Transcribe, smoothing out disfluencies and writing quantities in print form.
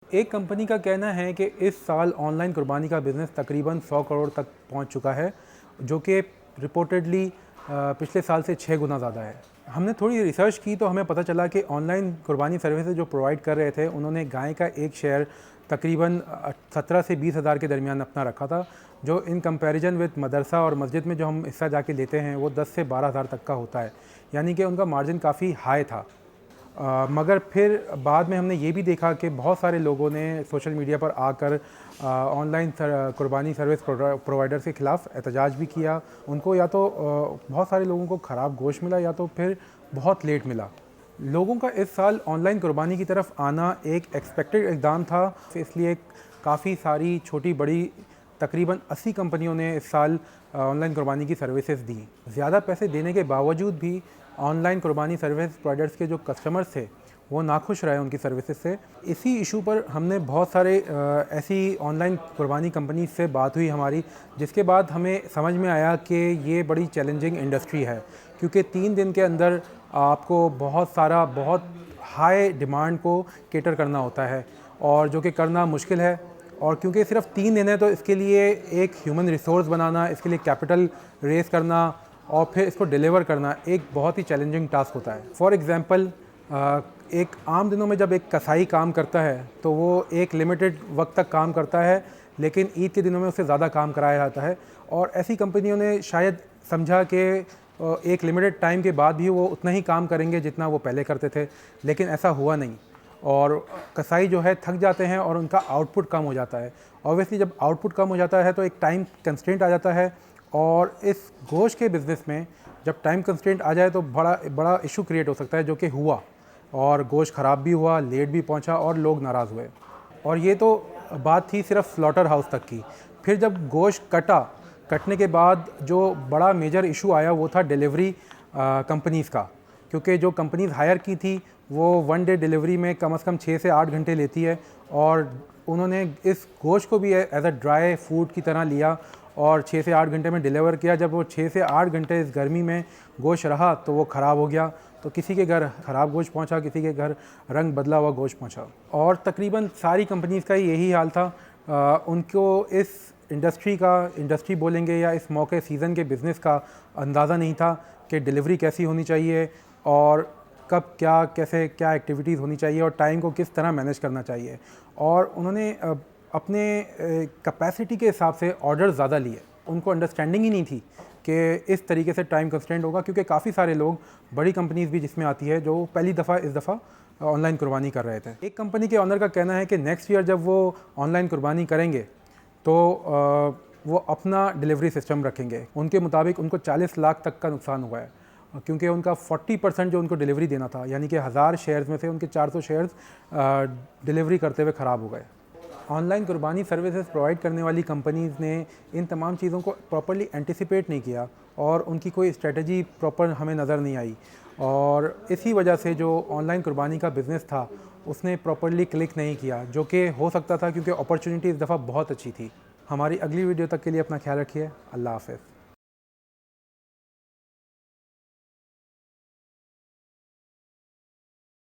एक कंपनी का कहना है कि इस साल ऑनलाइन कुर्बानी का बिज़नेस तकरीबन 100 करोड़ तक पहुंच चुका है, जो कि रिपोर्टेडली पिछले साल से 6 गुना ज़्यादा है। हमने थोड़ी रिसर्च की तो हमें पता चला कि ऑनलाइन कुर्बानी सर्विसेज जो प्रोवाइड कर रहे थे, उन्होंने गाय का एक शेयर तकरीबन 17 से 20 हज़ार के दरमियान अपना रखा था, जो इन कंपैरिजन विद मदरसा और मस्जिद में जो हम हिस्सा जाके लेते हैं वो 10 से 12 हज़ार तक का होता है, यानी कि उनका मार्जिन काफ़ी हाई था। मगर फिर बाद में हमने ये भी देखा कि बहुत सारे लोगों ने सोशल मीडिया पर आकर ऑनलाइन कुर्बानी सर्विस प्रोवाइडर्स के ख़िलाफ़ एहतजाज भी किया। उनको या तो बहुत सारे लोगों को ख़राब गोश्त मिला या तो फिर बहुत लेट मिला। लोगों का इस साल ऑनलाइन कुर्बानी की तरफ आना एक एक्सपेक्टेड इक़दाम था, इसलिए काफ़ी सारी छोटी बड़ी तकरीबन 80 कंपनियों ने इस साल ऑनलाइन कुर्बानी की सर्विसेज दी। ज़्यादा पैसे देने के बावजूद भी ऑनलाइन कुर्बानी सर्विस प्रोवाइडर्स के जो कस्टमर्स थे वो नाखुश रहे उनकी सर्विसेज से। इसी इशू पर हमने बहुत सारे ऐसी ऑनलाइन कुर्बानी कंपनी से बात हुई हमारी, जिसके बाद हमें समझ में आया कि ये बड़ी चैलेंजिंग इंडस्ट्री है, क्योंकि 3 दिन के अंदर आपको बहुत हाई डिमांड को केटर करना होता है और जो कि करना मुश्किल है। और क्योंकि सिर्फ 3 दिन है तो इसके लिए एक ह्यूमन रिसोर्स बनाना, इसके लिए कैपिटल रेस करना और फिर इसको डिलीवर करना एक बहुत ही चैलेंजिंग टास्क होता है। फॉर एग्ज़ाम्पल, एक आम दिनों में जब एक कसाई काम करता है तो वो एक लिमिटेड वक्त तक काम करता है, लेकिन ईद के दिनों में उससे ज़्यादा काम कराया जाता है। और ऐसी कंपनियों ने शायद समझा कि एक लिमिटेड टाइम के बाद भी वो उतना ही काम करेंगे जितना वो पहले करते थे, लेकिन ऐसा हुआ नहीं और कसाई जो है थक जाते हैं और उनका आउटपुट कम हो जाता है। ऑब्वियसली जब आउटपुट कम हो जाता है तो एक टाइम कंस्ट्रेंट आ जाता है, और इस गोश्त के बिज़नेस में जब टाइम कंस्ट्रेंट आ जाए तो बड़ा इशू क्रिएट हो सकता है, जो कि हुआ। और गोश्त ख़राब भी हुआ, लेट भी पहुंचा और लोग नाराज़ हुए। और ये तो बात थी सिर्फ स्लॉटर हाउस तक की। फिर जब गोश्त कटने के बाद जो बड़ा मेजर इशू आया वो था डिलीवरी कंपनीज़ का, क्योंकि जो कंपनीज़ हायर की थी वो 1 डे डिलीवरी में कम से कम 6 से 8 घंटे लेती है, और उन्होंने इस गोश्त को भी एज अ ड्राई फूड की तरह लिया और 6 से 8 घंटे में डिलीवर किया। जब वो 6 से 8 घंटे इस गर्मी में गोश्त रहा तो वो ख़राब हो गया, तो किसी के घर ख़राब गोश्त पहुंचा, किसी के घर रंग बदला हुआ गोश्त पहुंचा। और तकरीबन सारी कंपनीज़ का यही हाल था। उनको इस इंडस्ट्री बोलेंगे या इस मौके सीज़न के बिज़नेस का अंदाज़ा नहीं था कि डिलीवरी कैसी होनी चाहिए और कब क्या एक्टिविटीज़ होनी चाहिए और टाइम को किस तरह मैनेज करना चाहिए। और उन्होंने अपने कैपेसिटी के हिसाब से ऑर्डर ज़्यादा लिए। उनको अंडरस्टैंडिंग ही नहीं थी कि इस तरीके से टाइम कंस्ट्रेंट होगा, क्योंकि काफ़ी सारे लोग, बड़ी कंपनीज़ भी जिसमें आती है, जो पहली दफ़ा इस दफ़ा ऑनलाइन कुर्बानी कर रहे थे। एक कंपनी के ऑनर का कहना है कि नेक्स्ट ईयर जब वो ऑनलाइन कुर्बानी करेंगे तो वो अपना डिलीवरी सिस्टम रखेंगे। उनके मुताबिक उनको 40 लाख तक का नुकसान हुआ है, क्योंकि उनका 40% जो उनको डिलीवरी देना था, यानी कि 1000 शेयर्स में से उनके 400 शेयर्स डिलीवरी करते हुए ख़राब हो गए। ऑनलाइन कुर्बानी सर्विसेज प्रोवाइड करने वाली कंपनीज़ ने इन तमाम चीज़ों को प्रॉपर्ली एंटिसिपेट नहीं किया और उनकी कोई स्ट्रेटजी प्रॉपर हमें नज़र नहीं आई, और इसी वजह से जो ऑनलाइन कुर्बानी का बिज़नेस था उसने प्रॉपर्ली क्लिक नहीं किया, जो कि हो सकता था, क्योंकि अपॉर्चुनिटी इस दफ़ा बहुत अच्छी थी। हमारी अगली वीडियो तक के लिए अपना ख्याल रखिए। अल्लाह हाफ़िज़।